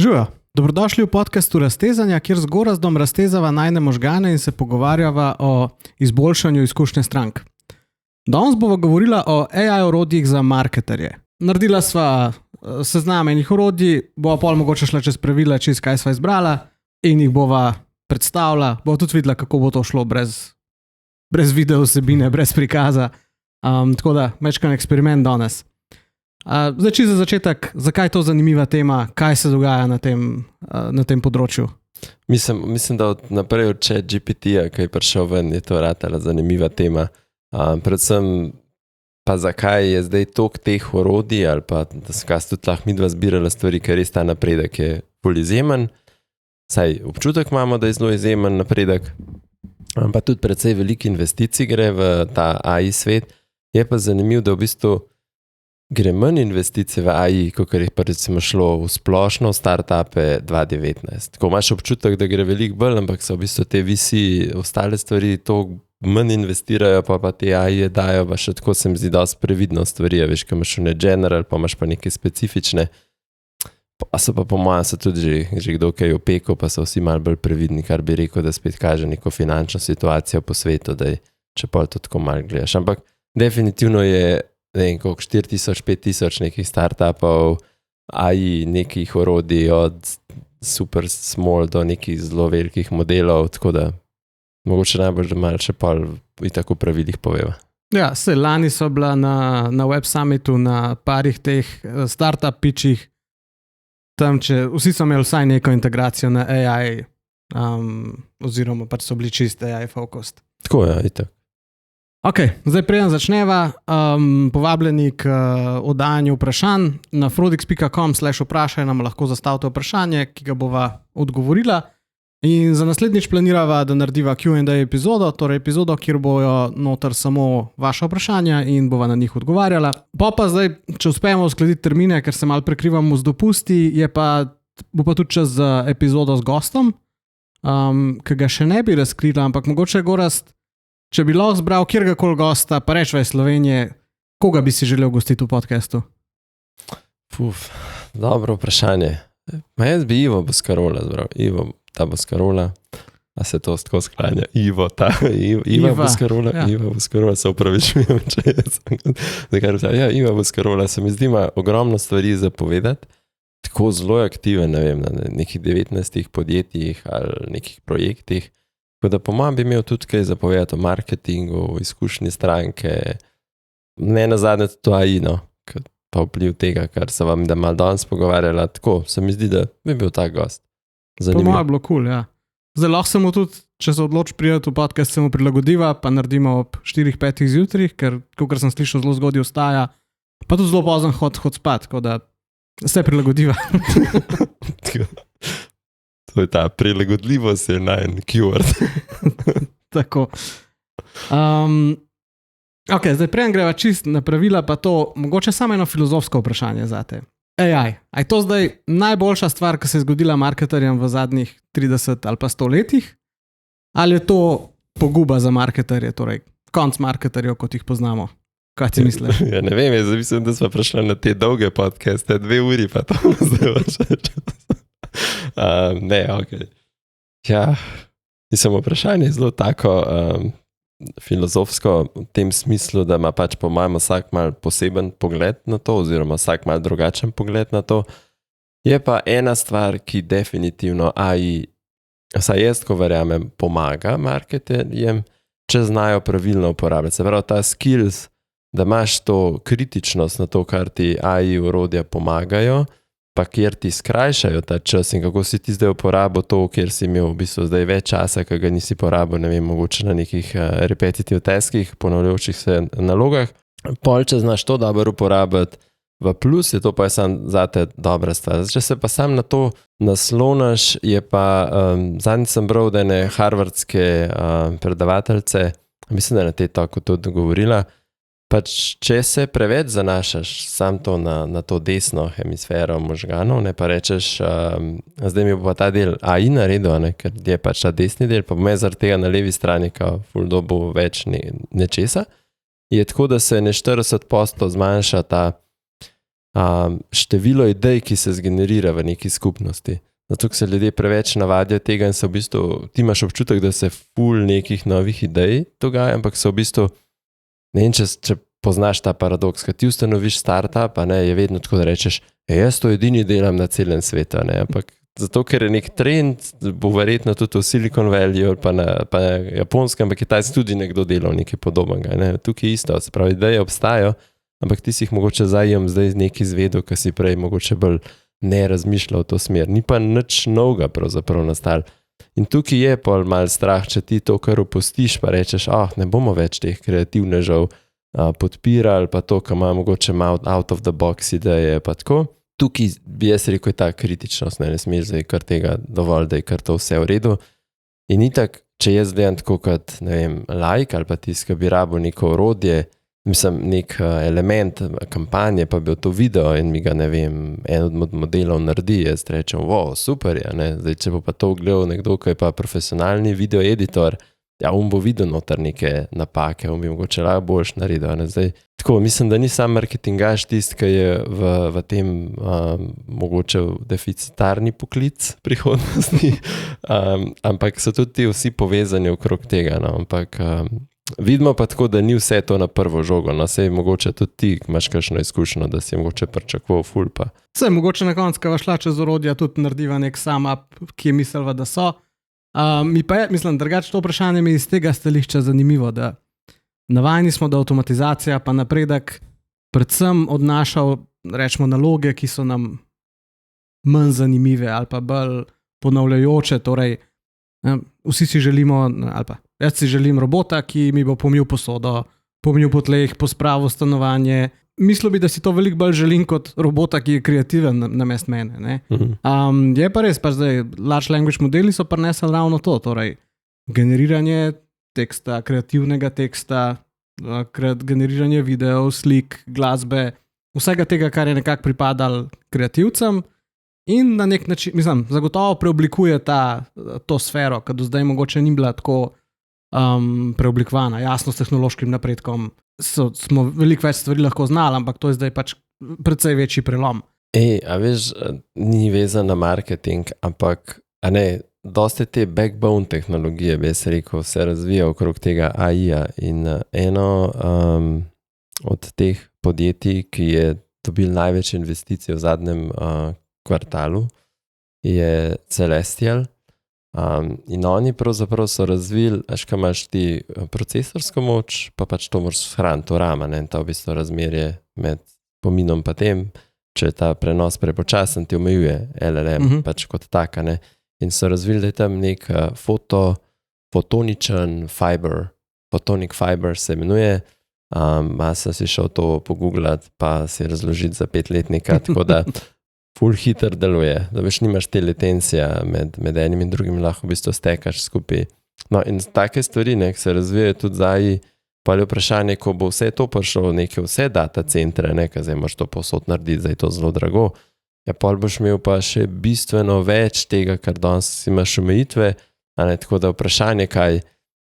Živijo, dobrodošli v podcastu Raztezanja, kjer z Gorazdom raztezava najne možgane in se pogovarjava o izboljšanju izkušnje strank. Danes bova govorila o AI orodjih za marketerje. Naredila sva seznam enih orodij, bova pol mogoče šla čez pravila, čez kaj sva izbrala in jih bova predstavila. Bova tudi videla, kako bo to šlo brez video vsebine, brez prikaza. Tako da, večkrat eksperiment danes. Zdaj, za začetek, zakaj je to zanimiva tema, kaj se dogaja na tem področju? Mislim, da naprej od ChatGPT-ja, ki je prišel ven, je to ratala zanimiva tema. Predvsem pa zakaj je zdaj toliko teh orodij ali pa da skaz tudi lahko midva zbirala stvari, ker res ta napredek je bolj izjemen. Saj občutek imamo, da je zelo izjemen napredek, pa tudi precej veliko investicij gre v ta AI svet. Je pa zanimivo, da v bistvu gre manj investicij v AI, kot je pa recimo šlo v splošno v startupe 2019. Ko imaš občutek, da gre veliko bolj, ampak so v bistvu te visi ostale stvari to manj investirajo, pa te AI dajo, pa še tako se mi zdi dosti previdno stvari, veš, ko imaš v general, pa imaš pa neke specifične, pa so pa po mojem so tudi že kdo kaj opeko, pa so vsi malo bolj previdni, kar bi rekel, da spet kaže neko finančno situacijo po svetu, da je, če pa to tako malo gledaš. Ampak definitivno je ne vem, koliko 4,000, 5,000 nekih startupov, AI nekih orodij od super small do nekih zelo velikih modelov, tako da mogoče najbolj, da malo še pol v tako pravilih poveva. Ja, lani so bila na Web Summitu na parih teh startup pitchih, tam vsi so imeli vsaj neko integracijo na AI, oziroma pač so bili čist AI focused. Tako je, itak. Ok, zdaj preden začneva, povabljeni k oddajanju vprašanj na frodix.com/vprašaj nam lahko zastavite vprašanje, ki ga bova odgovorila. In za naslednjič planirava, da narediva Q&A epizodo, torej epizodo, kjer bojo noter samo vaša vprašanja in bova na njih odgovarjala. Pa zdaj, če uspemo uskladiti termine, ker se malo prekrivamo z dopusti, bo pa tudi čas za epizodo z gostom, ki ga še ne bi razkrila, ampak mogoče Gorazd, če bi lahko zbral kjergakoli gosta, pa rečva iz Slovenije, koga bi si želel gostiti v podcastu? Dobro vprašanje. Jaz bi Ivo Boscarola zbral. Ivo, ta Boscarola. A se to tako sklanja? Ivo Boscarola. Ja. Ivo Boscarola, se upravičujem, če jaz. Ja, Ivo Boscarola, se mi zdi, ima ogromno stvari za povedati. Tako zelo aktiven, ne vem, na nekih 19 podjetjih ali nekih projektih. Tako da po mojem bi imel tudi kaj zapovedati o marketingu, o izkušnji stranke, ne nazadnje to AI, pa vpliv tega, kar se vam da malo danes pogovarjala, tako se mi zdi, da bi bil tak gost. Zanimivo. Po mojem je bilo cool, ja. Zdaj lahko se mu tudi, če se odloči prijeti v podcast, se mu prilagodiva, pa naredimo ob 4-5 zjutraj, ker, kot sem slišal, zelo zgodaj vstaja, pa tudi zelo pozno hod spat, tako da se prilagodiva. To je ta prilagodljivost, je najen keyword. Tako. Ok, zdaj preden greva čist na pravila, pa to mogoče samo eno filozofsko vprašanje zate. AI, a je to zdaj najboljša stvar, ki se je zgodila marketerjem v zadnjih 30 ali pa 100 letih? Ali je to poguba za marketerje, torej konc marketerjev, kot jih poznamo? Kaj ti misliš? Ja, ne vem, jaz mislim, da smo prišli na te dolge podcaste, 2 uri, pa to zdaj vaš. Ne, ok. Ja, mislim, vprašanje je zelo tako filozofsko v tem smislu, da ima pač po mojem vsak mal poseben pogled na to, oziroma vsak mal drugačen pogled na to. Je pa ena stvar, ki definitivno AI, vsaj jaz, ko verjamem, pomaga marketerjem, če znajo pravilno uporabljati. Se pravi, ta skills, da imaš to kritičnost na to, kar ti AI orodja pomagajo, pa kjer ti skrajšajo ta čas in kako si ti zdaj uporabil to, kjer si imel v bistvu zdaj več časa, ki ga nisi porabil, ne vem, mogoče na nekih repetitiv taskih, ponavljajočih se nalogah. Pol, če znaš to dobro uporabiti v plus, je to pa samo zate dobra stvar. Če se pa sam na to nasloniš, je pa, zadnjič sem bral, da ene harvardske predavateljice, mislim, da je na tej tako tudi govorila, pač, če se preveč zanašaš sam to na to desno hemisfero možganov, ne pa rečeš, zdaj mi bo pa ta del AI naredil, ne, ker je pač ta desni del, pa bom jaz zaradi tega na levi strani kao ful dobu več nečesa, je tako, da se ne 40% zmanjša ta število idej, ki se zgenerira v neki skupnosti. Zato, ker se ljudje preveč navadijo tega in se v bistvu, ti imaš občutek, da se ful nekih novih idej dogaja, ampak se v bistvu, ne vem, če poznaš ta paradoks, kad ti ustanoviš startup, a ne, je vedno tako, da rečeš, jaz to edini delam na celem svetu, ne, ampak zato, ker je nek trend, bo verjetno tudi v Silicon Valley pa na Japonskem, ampak Kitajski tudi nekdo delal nekaj podobnega. Ne. Tukaj isto, se pravi, ideje obstajajo, ampak ti si jih mogoče zdaj nekaj izvedel, ki si prej mogoče bolj ne razmišljal v to smer. Ni pa nič novega pravzaprav nastal. In tukaj je pol mal strah, če ti to kar opustiš, pa rečeš, ne bomo več teh kreativnežev podpirali, pa to, kar ima mogoče out of the box ideje, pa tako. Tukaj bi jaz rekel, je ta kritičnost, ne smeš zdaj kar tega dovolj, da je kar to vse v redu. In itak, če jaz gledam tako kot, ne vem, like ali pa tiska bi rabo neko orodje, mislim, nek element kampanje, pa bi to video in mi ga, ne vem, en od modelov naredi, jaz rečem, wow, super je, ne, zdaj, če bo pa to gledal nekdo, ki je pa profesionalni video editor, on bo videl noter neke napake, on bi mogoče lahko boljš naredil, ne, zdaj, tako, mislim, da ni sam marketingaš tist, ki je v tem mogoče deficitarni poklic prihodnosti, ampak so tudi ti vsi povezani okrog tega, no, ampak vidimo pa tako, da ni vse to na prvo žogo, no, sej mogoče tudi ti imaš kakšno izkušnjo, da si mogoče pričakoval ful pa. Sej mogoče na koncu, ko šla čez orodja, tudi narediva nek sam app, ki je mislila, da so. Mi pa je, mislim, drugače to vprašanje mi iz tega stališča zanimivo, da navajeni smo, da avtomatizacija pa napredek predvsem odnašal, rečemo, naloge, ki so nam manj zanimive ali pa bolj ponavljajoče, torej vsi si želimo, ali pa jaz si želim robota, ki mi bo pomil posodo, pomil po tleh, pospravil stanovanje. Mislil bi, da si to veliko bolj želim kot robota, ki je kreativen namesto mene. Ne? Je pa res, pa zdaj large language modeli so prinesli ravno to, torej generiranje teksta, kreativnega teksta, generiranje videov, slik, glasbe, vsega tega, kar je nekako pripadalo kreativcem in na nek način, mislim, zagotovo preoblikuje to sfero, ki do zdaj mogoče ni bila tako preoblikovana. Jasno, s tehnološkim napredkom smo veliko več stvari lahko znali, ampak to je zdaj pač precej večji prelom. A veš, ni vezan na marketing, ampak, dosti te backbone tehnologije, bi se rekel, se razvija okrog tega AI-ja in eno od teh podjetij, ki je dobil največ investicij v zadnjem kvartalu, je Celestial. In oni pravzaprav so razvili, kaj imaš ti procesorsko moč, pa pač to moraš shraniti, to RAM, in ta v bistvu razmerje med pominom pa tem, če ta prenos prepočasen ti omejuje LLM, pač kot taka, ne. In so razvili, da je tam nek fotoničen fiber, photonic fiber se imenuje, sem si šel to pogooglati, pa si razložiti za 5-letnika, tako da ful hiter deluje, da veš, nimaš te latencija med enim in drugim, lahko v bistvu stekaš skupaj. No in take stvari, ki se razvijajo tudi zdaj, pa je vprašanje, ko bo vse to prišlo v neke vse data centre, ker zdaj moraš to povsod narediti, zdaj je to zelo drago, pol boš imel pa še bistveno več tega, kar danes imaš omejitve, tako da vprašanje, kaj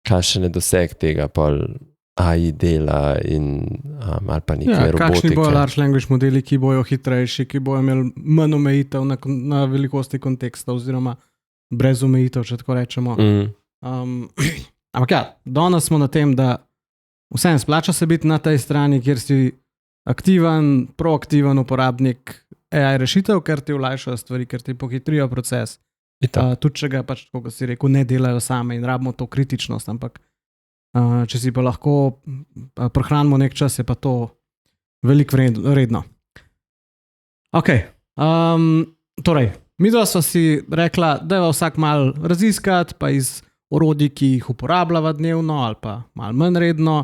še ne doseg tega pol AI dela in ali pa nekaj robotike. Kakšni bojo large language modeli, ki bojo hitrejši, ki bojo imeli manj omejitev na velikosti konteksta oziroma brez omejitev, če tako rečemo. Ampak danes smo na tem, da vsem splača se biti na tej strani, kjer si aktiven, proaktiven uporabnik AI rešitev, ker ti olajšajo stvari, ker ti pohitrijo proces. Tudi če ga pač, kako si rekel, ne delajo same in rabimo to kritičnost, ampak če si pa lahko prehranimo nek čas, je pa to veliko vredno. Ok, torej, midva sva si rekla, da je vsak mal raziskati, pa iz orodij, ki jih uporabljava dnevno, ali pa mal manj redno,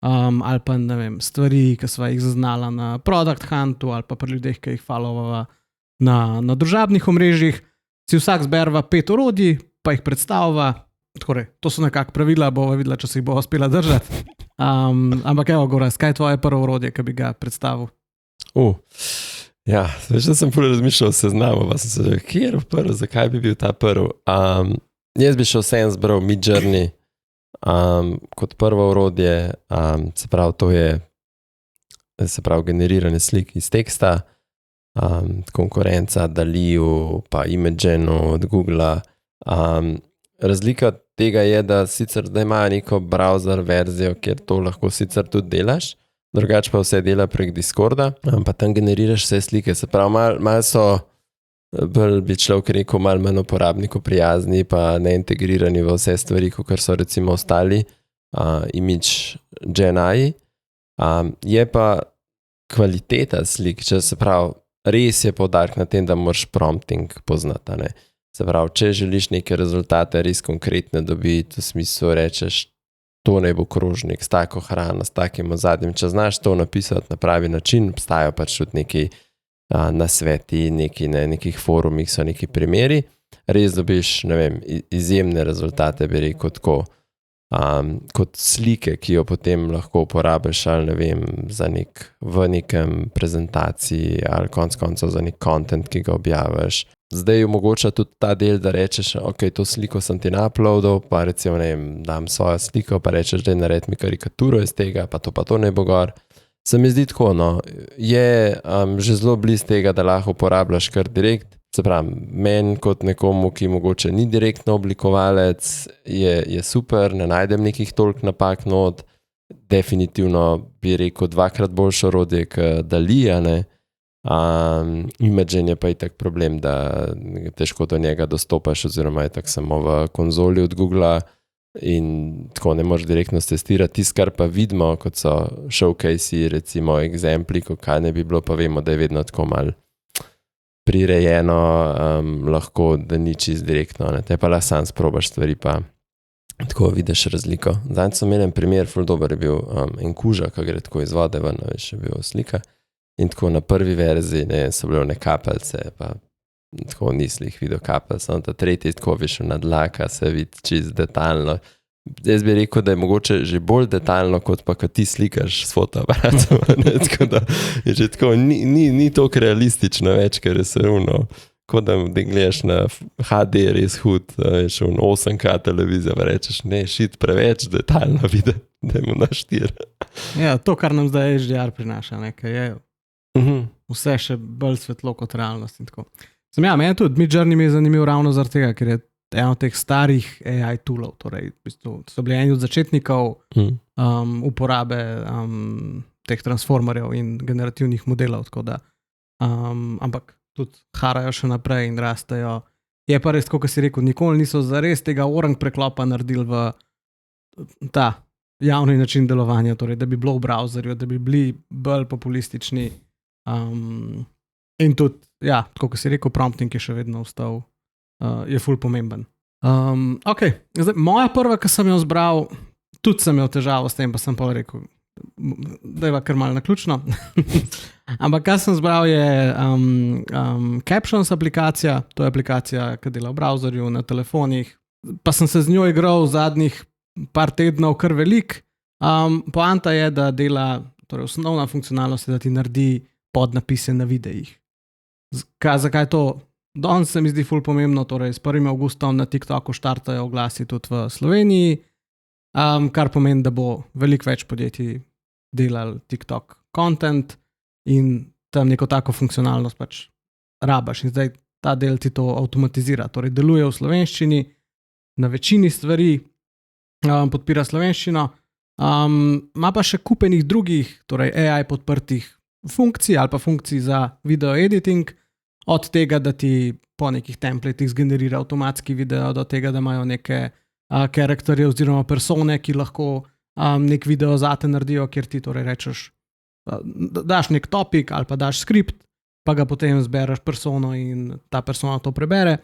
ali pa, ne vem, stvari, ki sva jih zaznala na Product Huntu, ali pa pri ljudeh, ki jih followava na družabnih omrežjih, si vsak zberva 5 orodij, pa jih predstavava. Torej, to so nekako pravila, bova videla, če se jih bova uspela držati. Ampak evo, Goraz, kaj je tvoje prvo orodje, ki bi ga predstavil? Veš, da sem prvo razmišljal o seznamu, pa sem se, kje je prvo, zakaj bi bil ta prvo? Jaz bi šel vsem zbral Midjourney kot prvo orodje, se pravi, to je generiranje slik iz teksta, konkurenca DALL-ju, pa Imaginu od Googla. Razlika tega je, da sicer da imajo neko browser verzijo, kjer to lahko sicer tudi delaš, drugače pa vse dela prek Discorda, pa tam generiraš vse slike. Se pravi, malo so, bolj bi človek rekel, malo manj uporabniku prijazni, pa ne integrirani v vse stvari, kot so recimo ostali image GenAI. Je pa kvaliteta slik, če se pravi, res je poudarek na tem, da moraš prompting poznati, ne. Se pravi, če želiš neke rezultate res konkretne dobiti, v smislu rečeš, to naj bo krožnik s tako hrano, s takim ozadjem, če znaš to napisati na pravi način, obstajajo pač tudi neki nasveti, na nekih forumih so neki primeri, res dobiš, ne vem, izjemne rezultate, bi rekel tako, kot slike, ki jo potem lahko uporabiš, ali ne vem, v nekem prezentaciji, ali konc koncev za nek content, ki ga objaviš. Zdaj omogoča tudi ta del, da rečeš, ok, to sliko sem ti uploadal, pa recimo, ne vem, dam svojo sliko, pa rečeš, da naredi mi karikaturo iz tega, pa to ne bo gor. Se mi zdi tako, no, je že zelo blizu tega, da lahko uporabljaš kar direkt. Se pravi, meni kot nekomu, ki mogoče ni direktno oblikovalec, je super, ne najdem nekih toliko napak not, definitivno bi rekel dvakrat boljše orodje kot DALL-i, ne. Imagen je pa itak problem, da težko do njega dostopaš, oziroma je tak samo v konzoli od Googla in tako ne moreš direktno testirati. Tisto, kar pa vidimo, kot so showcase-i, recimo exempli, kaj ne bi bilo, pa vemo, da je vedno tako malo prirejeno, lahko, da ni čisto direktno, ne. Te pa lahko sam sprobaš stvari, pa tako vidiš razliko. Zadnjič sem imel en primer, ful dober je bil en kuža, ki gre tako iz vode ven, veš, je bil slika. In tako na prvi verziji, ne, so bile one kapelce, pa tako nisi jih videl kapelce, ta tretji tako višel na dlaka, se vidi čisto detaljno. Jaz bi rekel, da je mogoče že bolj detaljno, kot pa, ko ti slikaš s fotoaparatom, ne, tako da je že tako, ni toliko realistično več, ker je se kot da gledaš na HD res hud, veš, 8K televizijo, pa rečeš, ne, šit preveč detaljno vidi, dajmo na 4. Ja, to, kar nam zdaj HDR prinaša, ne, ker je vse še bolj svetlo kot realnost in tako. Meni tudi Midjourney mi je zanimiv ravno zaradi tega, ker je eno od teh starih AI toolov, torej v bistvu so bili eni od začetnikov uporabe teh transformerjev in generativnih modelov, tako da, ampak tudi harajo še naprej in rastejo. Je pa res, kot si rekel, nikoli niso zares tega orang preklopa naredili v ta javni način delovanja, torej da bi bilo v browserju, da bi bili bolj populistični. In tudi, ja, tako kot si rekel, prompting je še vedno ostal, je ful pomemben. Ok, zdaj, moja prva, ki sem jo zbral, tudi sem jo težavo s tem, pa sem pa rekel, da je kar malo naključno. Ampak kar sem zbral je Captions aplikacija, to je aplikacija, ki dela v browserju, na telefonih, pa sem se z njo igral zadnjih par tednov kar velik. Poanta je, da dela, torej osnovna funkcionalnost je, da ti naredi podnapise na videih. Zakaj to? Danes se mi zdi ful pomembno, torej s 1. avgustom na TikToku štartajo oglasi tudi v Sloveniji, kar pomeni, da bo veliko več podjetij delali TikTok content in tam neko tako funkcionalnost pač rabaš. In zdaj ta del ti to avtomatizira, torej deluje v slovenščini, na večini stvari podpira slovenščino, ima pa še kupenih drugih, torej AI podprtih funkcij ali pa funkcij za video editing, od tega, da ti po nekih templatih zgenerira avtomatski video, do tega, da imajo neke karakterje oziroma persone, ki lahko nek video zate naredijo, kjer ti torej rečeš, daš nek topik ali pa daš skript, pa ga potem zbereš persono in ta persona to prebere.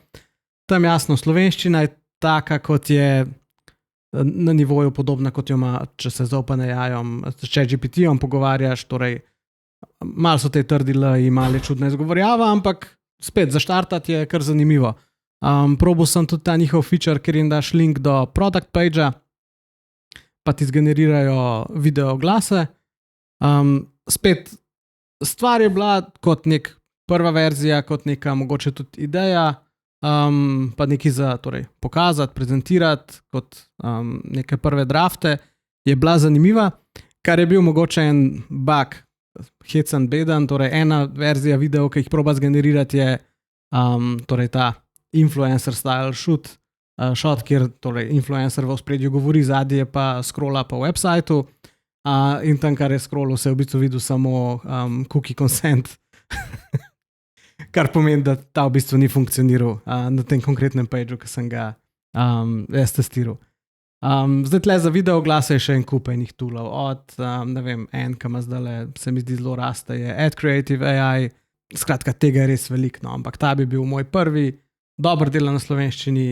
Tam jasno, slovenščina je taka, kot je na nivoju podobna, kot jo ima, če se z OpenAI-om, s ChatGPT-om pogovarjaš, torej malo so te trdi L in malo je čudna izgovorjava, ampak spet zaštartati je kar zanimivo. Probal sem tudi ta njihov feature, ker jim daš link do product page-a, pa ti zgenerirajo video oglase. Spet stvar je bila kot nek prva verzija, kot neka mogoče tudi ideja, pa nekaj za torej, pokazati, prezentirati kot neke prve drafte, je bila zanimiva, kar je bil mogoče en bug hecen, beden. Torej, ena verzija videa, ki jih proba zgenerirati, je torej ta influencer style shot, kjer torej influencer v ospredju govori, zadnji je pa scrolla po websiteu in tam, kar je scrollal, se je v bistvu videl samo cookie consent, kar pomeni, da ta v bistvu ni funkcioniral na tem konkretnem pageu, ki sem ga jaz testiral. Zdaj tle za video oglase je še en kup enih toolov, od, ne vem, en, ki ima zdaj, se mi zdi zelo raste, je Ad Creative AI, skratka, tega je res veliko, no, ampak ta bi bil moj prvi, dober dela na slovenščini,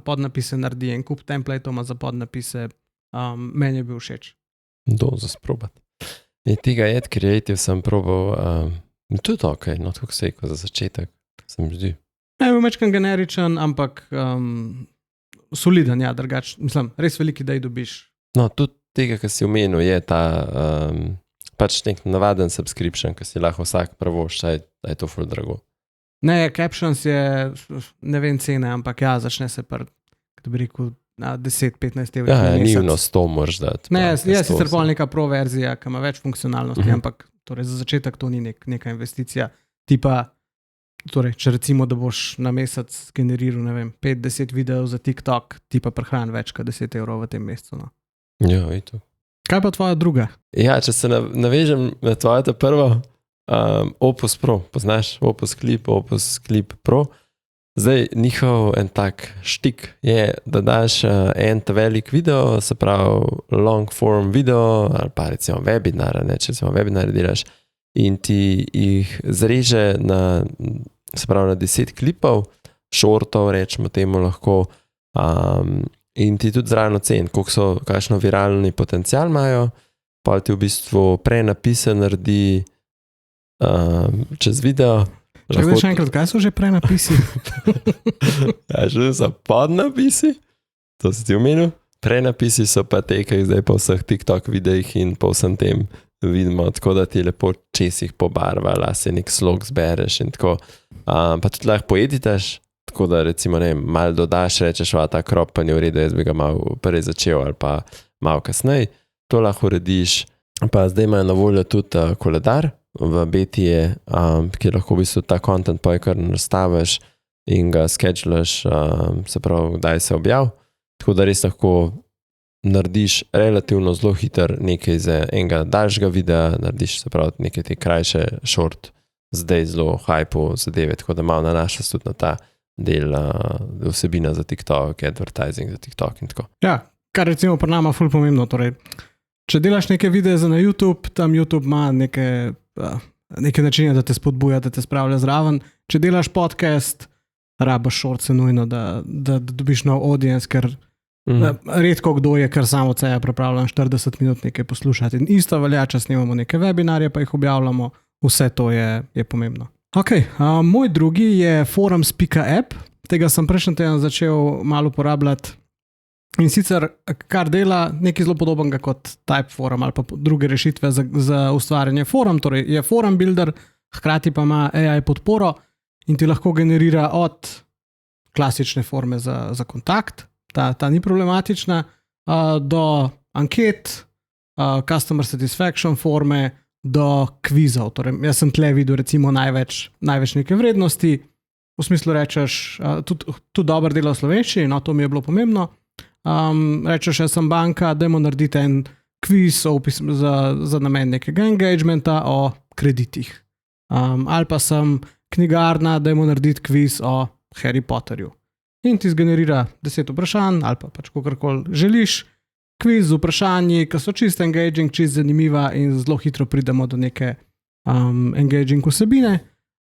podnapise naredi, en kup templateov ima za podnapise, meni je bil všeč. Za sprobati. In tega Ad Creative sem probal, tudi ok, no, tako se je za začetek, se mi zdi. Ne, bil mečkan generičen, ampak soliden, ja, drugač, mislim, res veliki idej dobiš. No, tudi tega, kar si omenil, je ta pač nek navaden subscription, ki si lahko vsak prvošča, da je to ful drago. Ne, Captions je, ne vem cene, ampak ja, začne se kako bi rekel, 10-15 evrov na mesec. Ni vno 100 moraš dati. Ne, je sicer pol neka pro verzija, ki ima več funkcionalnosti, ampak torej, za začetek to ni neka investicija, tipa torej, če recimo, da boš na mesec generiral, ne vem, 5-10 videov za TikTok, ti pa prehran več kot 10 evrov v tem mesecu. No. Ja, je to. Kaj pa tvoja druga? Ja, če se navežem na tvojo to prvo, Opus Pro, poznaš Opus Clip Pro? Zdaj, njihov en tak štik je, da daš en ta velik video, se pravi long form video, ali pa recimo webinar, ne, če recimo webinar delaš, in ti jih zreže na 10 klipov, shortov, rečemo temu lahko, in ti tudi zraven ocen, kakšno viralni potencial imajo, pa ti v bistvu prenapise naredi čez video. Če še enkrat, kaj so že prenapisi? Ja, že so podnapisi, to si ti omenil. Prenapisi so pa te, ki jih zdaj po vseh TikTok videih in po vsem tem vidimo, tako da ti lepo česih pobarva, lase nek slog zbereš in tako. Pa tudi lahko poeditaš, tako da recimo malo dodaš, rečeš, ta krop pa ni v redu, jaz bi ga malo prej začel ali pa malo kasneje. To lahko urediš. Pa zdaj imajo na voljo tudi koledar v betije, kjer lahko v bistvu ta content kar nastaviš in ga schedulaš, se pravi, kdaj se objav. Tako da res lahko narediš relativno zelo hiter nekaj za enega daljšega videa, narediš se pravi nekaj te krajše short, zdaj zelo hypo zadeve, tako da malo nanašaš tudi na ta del vsebina za TikTok, advertising za TikTok in tako. Ja, kar recimo pri nama ful pomembno, torej, če delaš neke videe za na YouTube, tam YouTube ima neke načine, da te spodbuja, da te spravlja zraven. Če delaš podcast, rabaš shortse nujno, da dobiš nov audience, ker redko kdo je, ker samo od sebe pripravljen 40 minut nekaj poslušati. In isto velja, če snemamo neke webinarje, pa jih objavljamo, vse to je pomembno. Ok, moj drugi je forums.app, tega sem prejšnji teden začel malo uporabljati. In sicer, kar dela nekaj zelo podobnega kot Typeform ali pa druge rešitve za ustvarjanje forum, torej je forum builder, hkrati pa ima AI podporo in ti lahko generira od klasične forme za kontakt, ta ni problematična, do anket, customer satisfaction forme, do kvizov. Torej, jaz sem tle videl recimo največ neke vrednosti, v smislu rečeš, tudi dober dela v slovenščini, no to mi je bilo pomembno. Rečeš, jaz sem banka, dajmo narediti en kviz za namen nekega engagementa o kreditih. Ali pa sem knjigarna, dajmo narediti kviz o Harry Potterju. In ti zgenerira 10 vprašanj, ali pa pač kakorkoli želiš, kviz z vprašanji, ki so čisto engaging, čisto zanimiva in zelo hitro pridemo do neke engaging vsebine.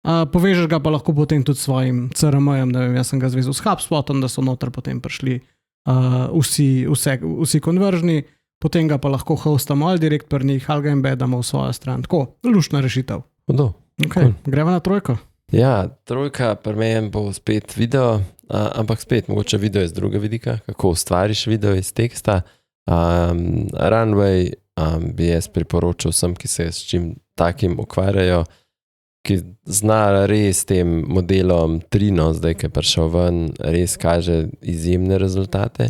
Povežeš ga pa lahko potem tudi s svojim CRM-jem, ne vem, jaz sem ga zvezal s HubSpotom, da so noter potem prišli vsi konveržni, potem ga pa lahko hostamo ali direkt pri njih, ali ga embedamo v svojo stran. Tako, luštna rešitev. Okay, gremo na trojko. Ja, trojka pri meni bo spet video, ampak spet mogoče video iz druge vidika, kako ustvariš video iz teksta. Runway bi jaz priporočil vsem, ki se s čim takim ukvarjajo, ki zna res tem modelom Trino, zdaj, ki je prišel ven, res kaže izjemne rezultate.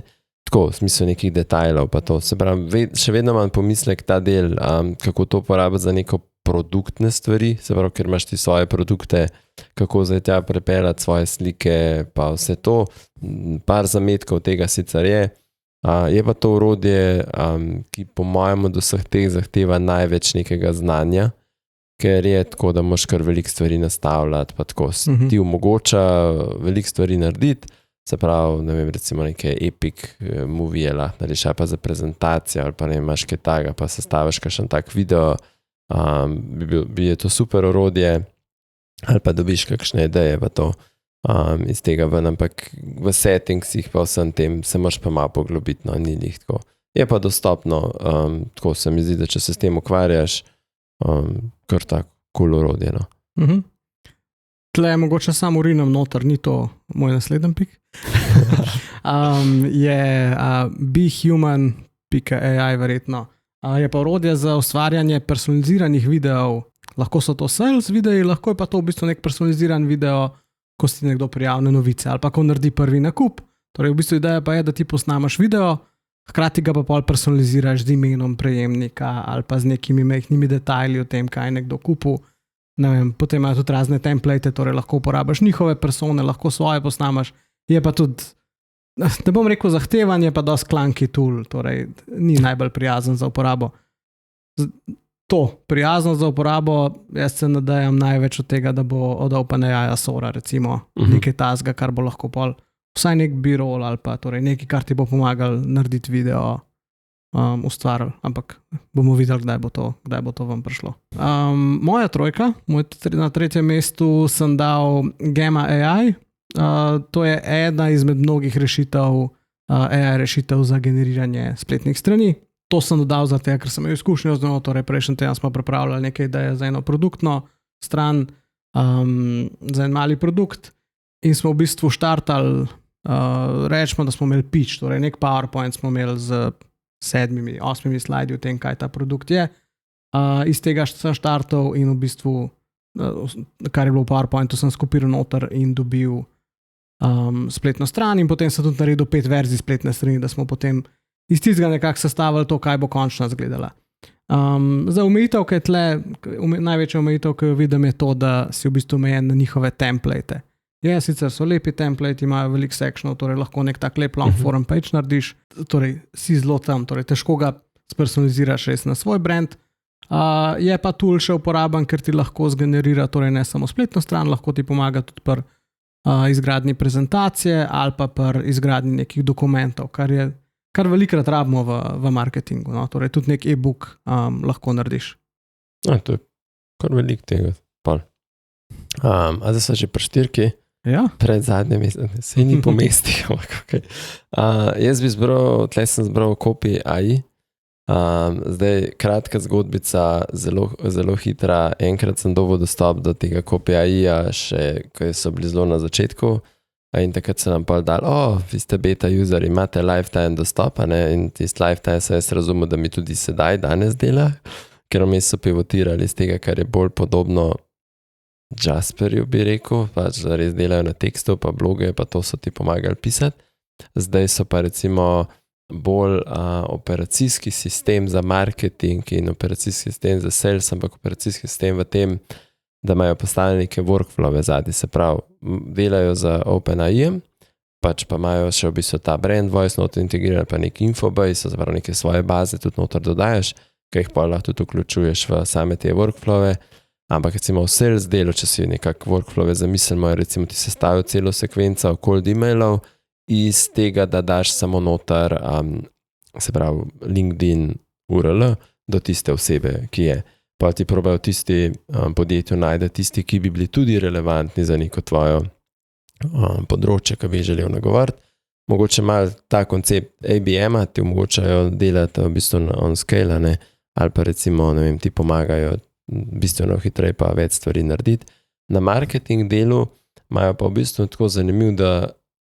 Tako, v smislu nekih detajlov pa to. Se pravi, še vedno imam pomislek ta del, kako to uporabiti za neko produktne stvari, se pravi, ker imaš ti svoje produkte, kako zdaj tja prepeljati svoje slike, pa vse to. Par zametkov tega sicer je. Je pa to orodje, ki po mojem od vseh teh zahteva največ nekega znanja, ker je tako, da moraš kar veliko stvari nastavljati, pa tako ti omogoča veliko stvari narediti, se pravi, ne vem, recimo neke epic movie lahko narediš, ali pa za prezentacijo, ali pa ne imaš kaj takega, pa sestaviš kakšen tak video, bi je to super orodje, ali pa dobiš kakšne ideje pa to iz tega ven, ampak v settingsih pa vsem tem se moraš pa malo poglobiti, no, ni njih tako. Je pa dostopno, tako se mi zdi, da če se s tem ukvarjaš, kar tako cool orodje, no. Tle mogoče samo urinem noter, ni to moj naslednji pik. Je behuman.ai verjetno. Je pa orodje za ustvarjanje personaliziranih videov. Lahko so to sales videi, lahko je pa to v bistvu nek personaliziran video, ko si nekdo prijavne novice ali pa ko naredi prvi nakup. Torej v bistvu ideja pa je, da ti posnamaš video, hkrati ga pa pol personaliziraš z imenom prejemnika ali pa z nekimi majhnimi detajli o tem, kaj je nekdo kupil. Ne vem, potem imajo tudi razne template, torej lahko uporabiš njihove persone, lahko svoje posnamaš. Je pa tudi, ne bom rekel zahtevanje, pa dosti clunky tool, torej ni najbolj prijazen za uporabo. To, prijazno za uporabo, jaz se nadejam največ od tega, da bo od OpenAI Sora recimo nekaj tasga, kar bo lahko pol vsaj nek B-roll ali pa torej nekaj, kar ti bo pomagal narediti video, ustvarili, ampak bomo videli, kdaj bo to vam prišlo. Moja trojka, na 3. mestu sem dal Gamma AI. To je ena izmed mnogih rešitev, AI rešitev za generiranje spletnih strani. To sem dodal zato, ker sem imel izkušnjo z njo, torej prejšnji teden smo pripravljali nekaj ideje za eno produktno stran, za en mali produkt in smo v bistvu štartali, rečemo, da smo imeli pitch, torej nek PowerPoint smo imeli z 7-8 slajdi o tem, kaj ta produkt je. Iz tega sem štartal in v bistvu, kar je bilo v PowerPointu, sem skopiral noter in dobil spletno stran in potem sem tudi naredil 5 verzij spletne strani, da smo potem iz tistega nekako sestavili to, kaj bo končno izgledala. Za omejitev, ki je tle, največja omejitev, ki jo vidim, je to, da si v bistvu omejen na njihove template. Sicer so lepi template, imajo veliko sectionov, torej lahko nek tak lep long form page narediš, torej si zelo tam, torej težko ga spersonaliziraš res na svoj brand. Je pa tool še uporaben, ker ti lahko zgenerira, torej ne samo spletno stran, lahko ti pomaga tudi pri izgradnji prezentacije ali pa pri izgradnji nekih dokumentov, kar velikrat rabimo v marketingu, no? Torej tudi nek e-book lahko narediš. To je kar veliko tega. Zdaj so že pri 4. Ja. Pred zadnje mesece, se ni po mestih. Okay. Jaz bi sem zbral Copy AI. Zdaj, kratka zgodbica, zelo hitra. Enkrat sem dobil dostop do tega Copy AI-ja, še ko so bili zelo na začetku. In takrat so nam pa dali, vi ste beta user, imate lifetime dostop, in tisti lifetime so jaz razumel, da mi tudi sedaj, danes dela, ker vmes so pivotirali iz tega, kar je bolj podobno Jasperju, bi rekel, pač da res delajo na tekstu, pa bloge, pa to so ti pomagali pisati. Zdaj so pa recimo bolj operacijski sistem za marketing in operacijski sistem za sales, ampak operacijski sistem v tem, da imajo postavljene neke workflowe zadnji, se pravi, delajo za OpenAI, pač pa imajo še v bistvu ta brand voice noter integriran, pa nek infobase, se pravi neke svoje baze tudi noter dodajaš, ki jih pa lahko tudi vključuješ v same te workflowe. Ampak recimo v sales delu, če si nekako workflowe zamislimo, recimo ti sestavil celo sekvenco cold emailov iz tega, da daš samo noter, se pravi LinkedIn URL do tiste osebe, ki je. Pa ti probajo tisti podjetju najde tisti, ki bi bili tudi relevantni za neko tvojo področje, ki bi želel nagovoriti. Mogoče malo ta koncept ABM-a ti omogočajo delati v bistvu on scale, ali pa recimo, ne vem, ti pomagajo bistveno hitreje pa več stvari narediti. Na marketing delu imajo pa v bistvu tako zanimiv, da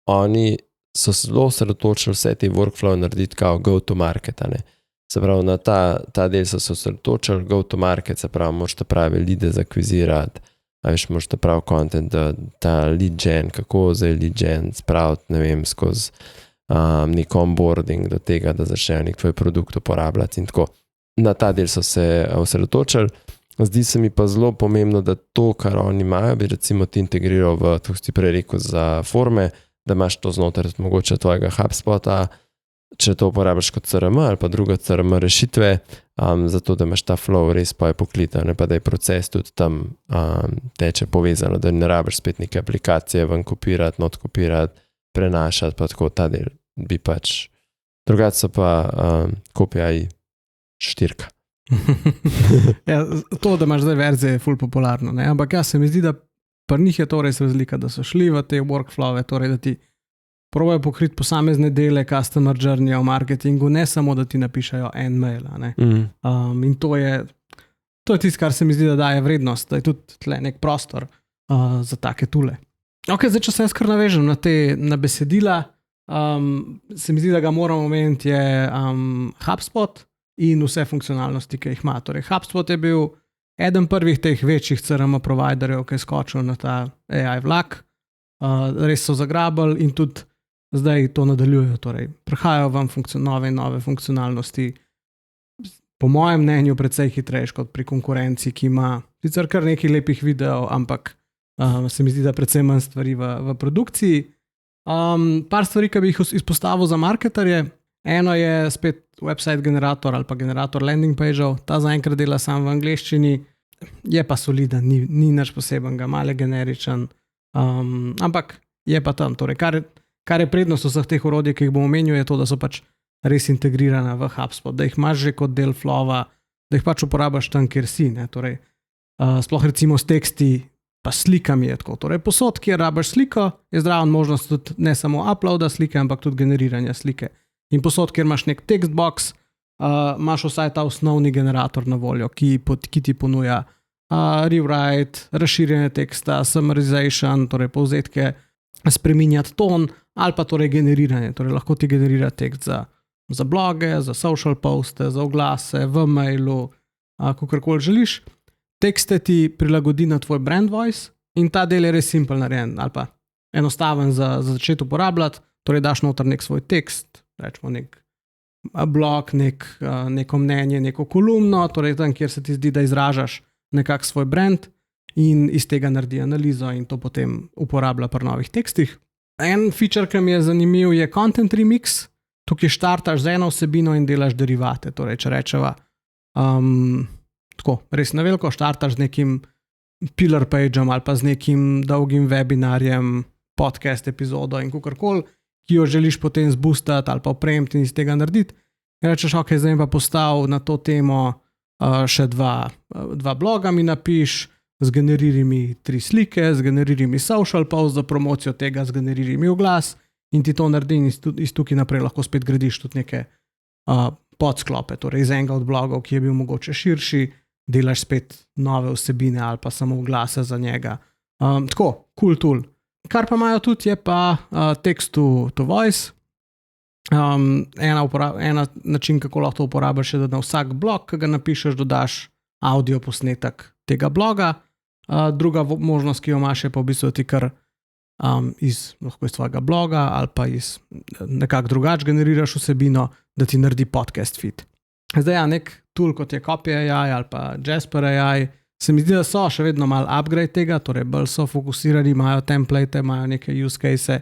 oni so zelo osredotočili vse te workflow narediti kao go to market, Se pravi, na ta del so se osredotočili, go to market, se pravi, moraš ta pravi lide zakvizirati, moraš ta pravi content, ta lead gen, kako zdaj lead gen spraviti, ne vem, skozi nek onboarding do tega, da začnejo nek tvoj produkt uporabljati in tako. Na ta del so se osredotočili. Zdi se mi pa zelo pomembno, da to, kar oni imajo, bi recimo ti integriral v, to si prej rekel, za forme, da imaš to znotraj mogoče tvojega HubSpota, če to uporabiš kot CRM ali pa druga CRM rešitve, zato da imaš ta flow res pa je poklita, ne pa da je proces tudi tam teče povezano, da ne rabiš spet neke aplikacije ven kopirati, not kopirati, prenašati, pa tako ta del bi pač. Drugače so pa KPI 4. Ja, to, da imaš zdaj verzije, je ful popularno, ne? Ampak se mi zdi, da pri njih je to res razlika, da so šli v te workflowe, torej da ti probajo pokriti posamezne dele customer journey v marketingu, ne samo, da ti napišajo en mail. Ne? In to je tisto, kar se mi zdi, da daje vrednost, da je tudi tle nek prostor za take tule. Ok, zdaj, če se jaz kar navežem na besedila, se mi zdi, da ga moramo omeniti je HubSpot in vse funkcionalnosti, ki jih ima. Torej, HubSpot je bil eden prvih teh večjih CRM providerjev, ki je skočil na ta AI vlak. Res so zagrabili in tudi zdaj to nadaljujejo. Torej, prihajajo vam nove funkcionalnosti, po mojem mnenju, precej hitrejš kot pri konkurenci, ki ima sicer kar nekaj lepih videov, ampak se mi zdi, da precej manj stvari v produkciji. Par stvari, ki bi jih izpostavil za marketerje. Eno je spet website generator ali pa generator landing pageov. Ta zaenkrat dela sam v angleščini, je pa soliden, ni nič posebenega, malo generičen, ampak je pa tam. Torej, kar je prednost vseh teh orodij, ki jih bom omenil, je to, da so pač res integrirana v HubSpot, da jih imaš že kot del flowa, da jih pač uporabaš tam, kjer si. Ne? Torej, sploh recimo s teksti pa slikami je tako. Torej, posod, kjer rabaš sliko, je zraven možnost tudi ne samo uploada slike, ampak tudi generiranja slike. In posod, kjer imaš nek text box, imaš vsaj ta osnovni generator na voljo, ki ti ponuja rewrite, razširjanje teksta, summarization, torej povzetke, spreminjati ton ali pa torej generiranje. Torej, lahko ti generira tekst za bloge, za social poste, za oglase, v mailu, kakorkoli želiš. Tekste ti prilagodi na tvoj brand voice in ta del je res simpel narejen ali pa enostaven za začeti uporabljati. Torej, daš noter nek svoj tekst, rečemo nek blog, neko mnenje, neko kolumno, torej tam, kjer se ti zdi, da izražaš nekak svoj brand in iz tega naredi analizo in to potem uporablja pri novih tekstih. En feature, ki mi je zanimiv, je content remix. Tukaj štartaš z eno vsebino in delaš derivate. Torej, če rečeva tako, res na veliko, štartaš z nekim pillar pageom ali pa z nekim dolgim webinarjem, podcast epizodo in kakorkoli, ki jo želiš potem zboostati ali pa opremiti in iz tega narediti. In rečeš, ok, zdaj pa postav na to temo še dva bloga mi napiš, zgeneriri mi 3 slike, zgeneriri mi social post za promocijo tega, zgeneriri mi oglas in ti to naredi in iz tukaj naprej lahko spet gradiš tudi neke podsklope, torej iz enega od blogov, ki je bil mogoče širši, delaš spet nove vsebine ali pa samo oglase za njega. Tako, cool tool. Kar pa imajo tudi je pa text to voice. Ena način, kako lahko to uporabiš, je, da na vsak blog, ki ga napišeš, dodaš audio posnetek tega bloga. Druga možnost, ki jo imaš, je pa v bistvu ti kar lahko iz tvojega bloga ali pa iz nekako drugače generiraš vsebino, da ti naredi podcast feed. Zdaj, nek tool, kot je Copy.ai ali pa Jasper.ai, se mi zdi, da so še vedno malo upgrade tega, torej bolj so fokusirani, imajo template, imajo neke use case,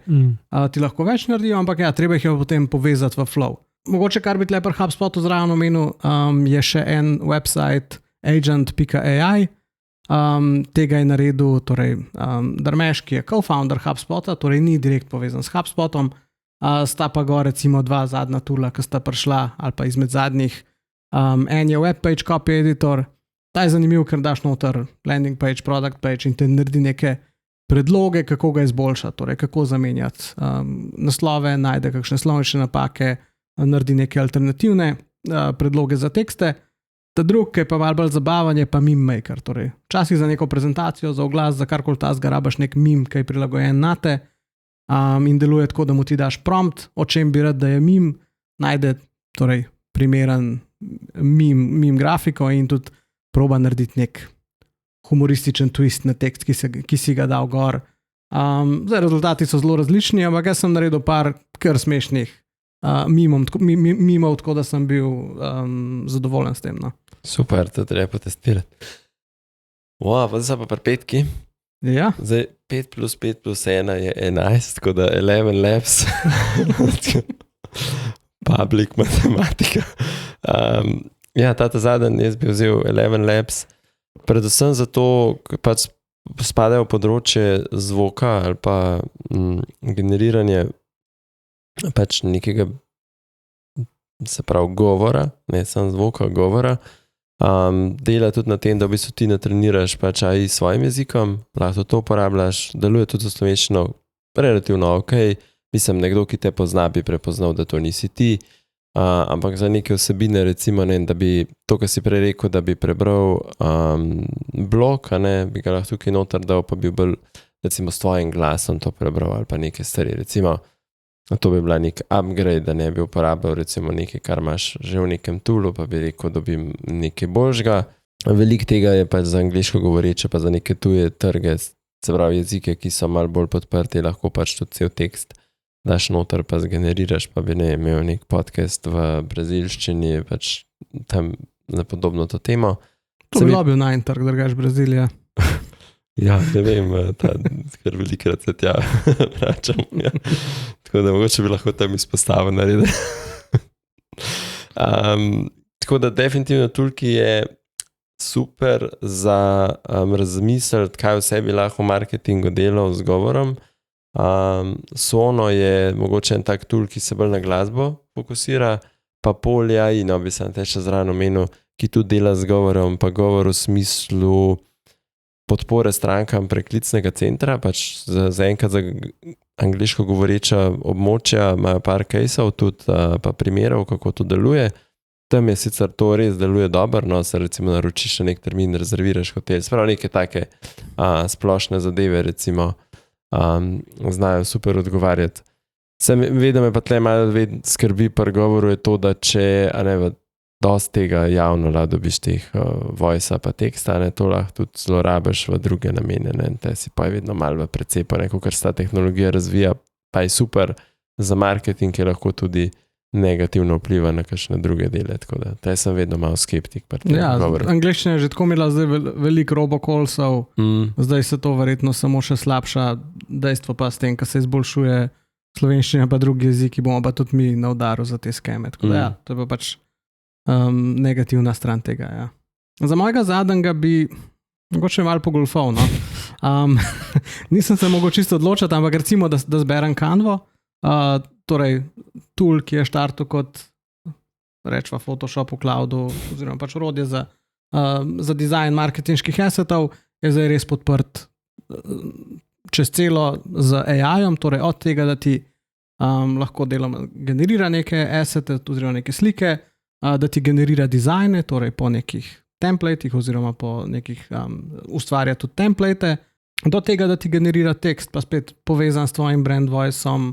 ti lahko več naredijo, ampak treba jih je potem povezati v flow. Mogoče, kar bi tle pri HubSpotu zraven omenil, je še en website agent.ai, tega je naredil Darmeš, ki je co-founder HubSpota, torej ni direkt povezan s HubSpotom, sta pa go recimo 2 zadnja toola, ki sta prišla, ali pa izmed zadnjih. En je webpage copy editor. Ta je zanimiv, ker daš noter landing page, product page in te naredi neke predloge, kako ga izboljšati, torej kako zamenjati naslove, najde kakšne slovnične napake, naredi neke alternativne predloge za tekste. Ta drug, ki je pa malo bolj zabaven, je pa meme maker. Torej, včasih za neko prezentacijo, za oglas, za karkoli tasga rabaš nek meme, ki je prilagojen nate in deluje tako, da mu ti daš prompt, o čem bi rad, da je meme, najde torej primeren meme grafiko in tudi proba narediti nek humorističen twist na tekst, ki si ga dal gor. Zdaj, rezultati so zelo različni, ampak jaz sem naredil par kar smešnih mimov, tako da sem bil zadovoljen s tem. No. Super, to treba potestirati. Wow, pa zdaj pa pri petki. Ja. Zdaj 5 plus 5 plus 1 je 11, tako da 11 labs. Public matematika. Ja, ta zadnji jaz bi vzel 11 labs, predvsem zato, ker pač spadajo v področje zvoka ali pa generiranje pač nekega, se pravi, govora, ne samo zvoka, govora. Dela tudi na tem, da v bistvu ti natreniraš pač AI s svojim jezikom, lahko to uporabljaš, deluje tudi za slovenščino relativno ok. Mislim, nekdo, ki te pozna, bi prepoznal, da to nisi ti, ampak za neke vsebine, recimo, ne, da bi to, kar si prej rekel, da bi prebral blog, a ne, bi ga lahko tukaj noter dal, pa bi bil, recimo, s tvojim glasom to prebral ali pa neke stvari, recimo, to bi bila nek upgrade, da ne bi uporabljal recimo nekaj, kar imaš že v nekem toolu, pa bi rekel, dobim nekaj boljšega. Veliko tega je pač za angliško govoreče, pa za neke tuje trge, se pravi jezike, ki so malo bolj podprti, lahko pač tudi cel tekst daš noter, pa zgeneriraš, pa bi ne imel nek podcast v brazilščini, pač tam na podobno to temo. To bi bil najtrg, drugač Brazilija. Ja, ne vem, ker velikrat se tja vračam. Ja. Tako da mogoče bi lahko tam izpostavil narediti. Tako da definitivno Tulki je super za razmisliti, kaj vse bi lahko v marketingu delal z govorom. Sono je mogoče en tak tool, ki se bolj na glasbo fokusira, pa Polja in bi se še zraven omenil, ki tudi dela z govorom, pa govor v smislu podpore strankam preklicnega centra, pač za enkrat za angliško govoreča območja imajo par caseov, tudi pa primerov, kako to deluje. Tam je sicer to res deluje dobro, no, se recimo naročiš na nek termin, rezerviraš hotel, sprav neke take splošne zadeve, recimo, znajo super odgovarjati. Vedno me pa tle malo skrbi pri govoru je to, da če, dosti tega javno lahko dobiš teh voice-a pa teksta, to lahko tudi zlorabiš v druge namene, te si pa je vedno malo v precepu, ker se ta tehnologija razvija, pa je super za marketing, ki lahko tudi negativno vpliva na kakšne druge dele, tako da te sem vedno malo skeptik. Ja, angliščina je že tako imela zdaj veliko robokolsov, zdaj se to verjetno samo še slabša, dejstvo pa s tem, ko se izboljšuje slovenščina pa drugi jeziki, bomo pa tudi mi na udaru za te skeme, tako da ja, to je pa pač negativna stran tega, ja. Za mojega zadnjega bi mogoče malo pogolfal, no. Nisem se mogel čisto odločiti, ampak recimo, da zberem Canvo, torej tool, ki je štartil kot rečva Photoshop v cloudu, oziroma pač orodje za dizajn marketinških assetov, je zdaj res podprt čez celo z AI-om, torej od tega, da ti lahko deloma generira neke assete oziroma neke slike, da ti generira dizajne, torej po nekih templatih oziroma po nekih ustvarja tudi template, do tega, da ti generira tekst, pa spet povezan s tvojim brand voice-om,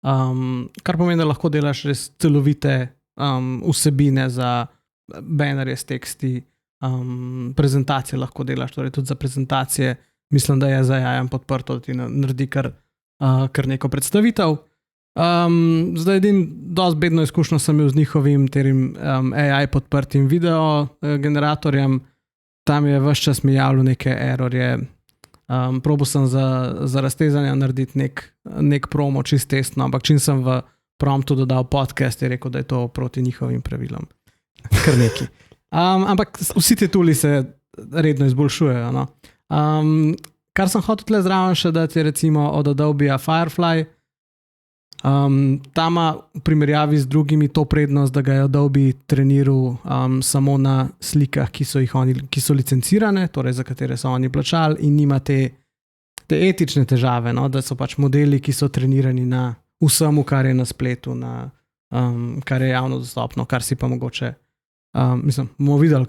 kar pomeni, da lahko delaš res celovite vsebine za banerje s teksti, prezentacije lahko delaš, torej tudi za prezentacije, mislim, da je za AI podprto, da ti naredi kar neko predstavitev. Zdaj dosti bedno izkušnjo sem imel z njihovim terim AI podprtim video generatorjem, tam je ves čas mi javljal neke errorje, probal sem za raztezanje narediti nek promo čist testno, ampak čim sem v promptu dodal podcast, je rekel, da je to proti njihovim pravilom. Kar neki. Ampak vsi te tooli se redno izboljšujejo. No? Kar sem hotel tle zraven še dati je recimo od Adobe-a Firefly. Ta ima v primerjavi z drugimi to prednost, da ga je Adobe treniral samo na slikah, ki so licencirane, torej za katere so oni plačali in nima te etične težave, no? Da so pač modeli, ki so trenirani na vsemu, kar je na spletu, kar je javno dostopno, kar si pa mogoče, bomo videli,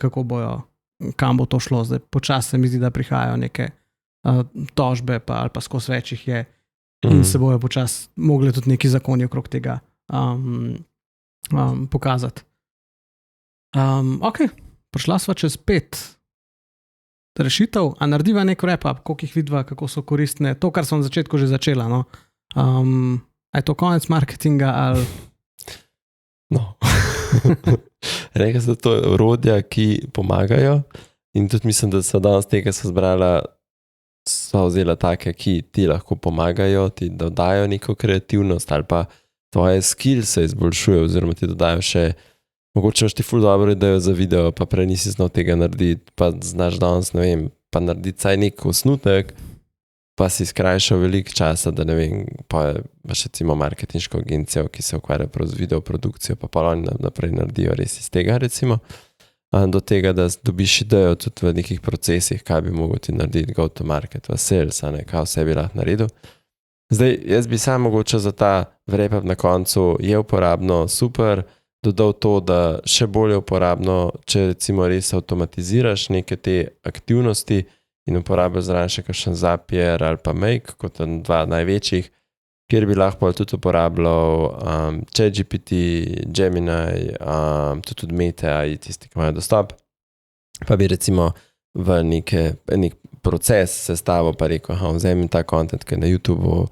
kam bo to šlo. Zdaj počasi se mi zdi, da prihajajo neke tožbe ali pa skozi več jih je in se bojo počasi mogli tudi neki zakoni okrog tega pokazati. Ok, prišla sva čez 5 rešitev, a narediva nek wrap-up, koliko jih vidva, kako so koristne, to, kar sem v začetku že začela, no. A je to konec marketinga ali... No. Rekla sem, da to je orodja, ki pomagajo In tudi mislim, da so danes tega so zbrala, so vzela take, ki ti lahko pomagajo, ti dodajo neko kreativnost ali pa tvoje skill se izboljšuje oziroma ti dodajo še, mogoče imaš ti ful dobro idejo za video, pa prej nisi znal tega narediti, pa znaš danes, ne vem, pa narediti saj nek osnutek, pa si skrajšal veliko časa, da ne vem, pa imaš recimo marketinško agencijo, ki se ukvarja prav z videoprodukcijo, pa oni naprej naredijo res iz tega recimo, do tega, da dobiš idejo tudi v nekih procesih, kaj bi mogel ti narediti, go to market, v sales, kaj vse bi lahko naredil. Zdaj, jaz bi sam mogoče za ta wrap-up na koncu je uporabno, super, dodal to, da še bolje uporabno, če recimo res avtomatiziraš neke te aktivnosti in uporabljaš zraven še kakšen Zapier ali pa Make, kot dva največjih, kjer bi lahko tudi uporabljal ChatGPT, Gemini, tudi Meta, tisti, ki imajo dostop, pa bi recimo v nek proces sestavil pa rekel, vzemi ta content, ki je na YouTubeu,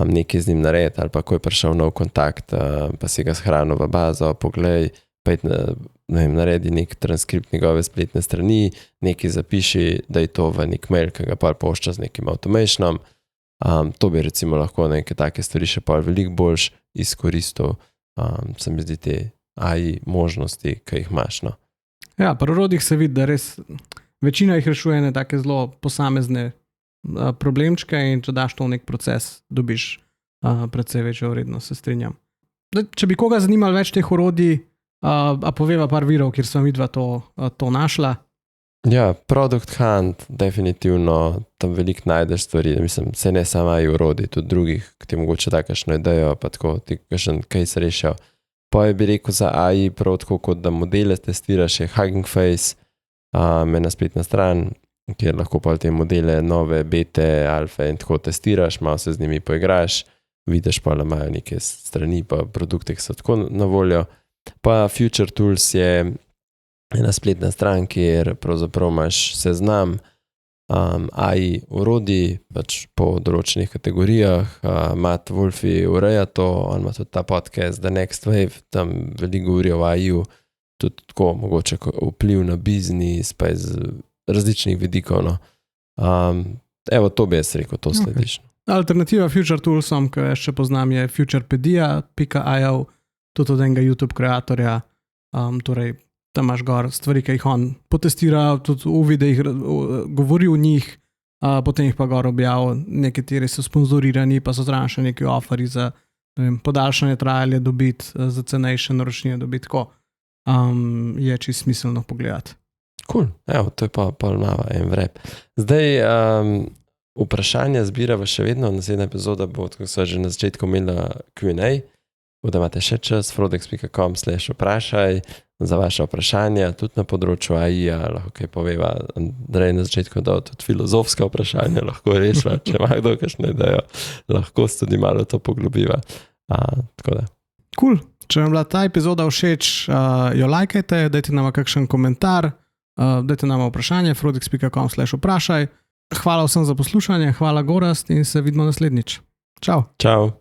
nekaj z njim naredi, ali pa ko je prišel nov kontakt, pa si ga shranil v bazo, poglej, pa naredi nek transkript njegove spletne strani, nekaj zapiši, da je to v nek mail, ki ga pa pošča z nekim automationom. To bi recimo lahko neke take stvari še pa veliko boljš izkoristil, se mi zdi te AI možnosti, ki jih imaš. No. Ja, pri orodjih se vidi, da res večina jih rešuje ne take zelo posamezne problemčke in če daš to v nek proces, dobiš precej večjo vrednost, se strinjam. Če bi koga zanimalo več teh orodij, poveva par virov, kjer sem vidva to našla. Ja, Product Hunt, definitivno, tam veliko najdeš stvari, mislim, se ne samo AI orodij, tudi drugih, ki ti mogoče takšno idejo, pa tako ti kakšen case rešijo. Pa bi rekel za AI prav tako, kot da modele testiraš, je Hugging Face, ena spletna stran, kjer lahko pa te modele nove, bete, alfe in tako testiraš, malo se z njimi poigraš, vidiš pa, da imajo neke strani, pa produkte, ki so tako na voljo. Pa Future Tools je ena spletna stran, kjer pravzaprav imaš seznam AI orodij, pač po določenih kategorijah. Matt Wolfi ureja to, on ima tudi ta podcast The Next Wave, tam veliko govori o AI-ju, tudi tako mogoče vpliv na biznis, pa iz različnih vidikov. No. Evo, to bi jaz rekel, to slediš. Okay. Alternativa Future Toolsom, ki jaz še poznam, je futurepedia.io, tudi od enega YouTube kreatorja, torej tam imaš gor stvari, ki jih on potestira, tudi v videih govori o njih, potem jih pa gor objavil, nekateri so sponzorirani, pa so zraven še neki oferi za podaljšanje trajalje dobiti, za cenejše naročnine dobiti, tako je čisto smiselno pogledati. Cool, evo, to je pa malo en wrap. Zdaj, vprašanja zbirava še vedno, naslednja epizoda bo, tako so že na začetku imela Q&A, da imate še čas, frodex.com/vprašaj za vaše vprašanja, tudi na področju AI-ja, lahko kaj poveva, Andrej na začetku dal tudi filozofska vprašanja, lahko rešiva, če ima kdo kakšno idejo, lahko se tudi malo to poglobiva. Tako da. Cool, če vam bila ta epizoda všeč, jo lajkajte, dajte nama kakšen komentar, dajte nama vprašanje, frodex.com/vprašaj. Hvala vsem za poslušanje, hvala Gorazd in se vidimo naslednjič. Čau. Čau.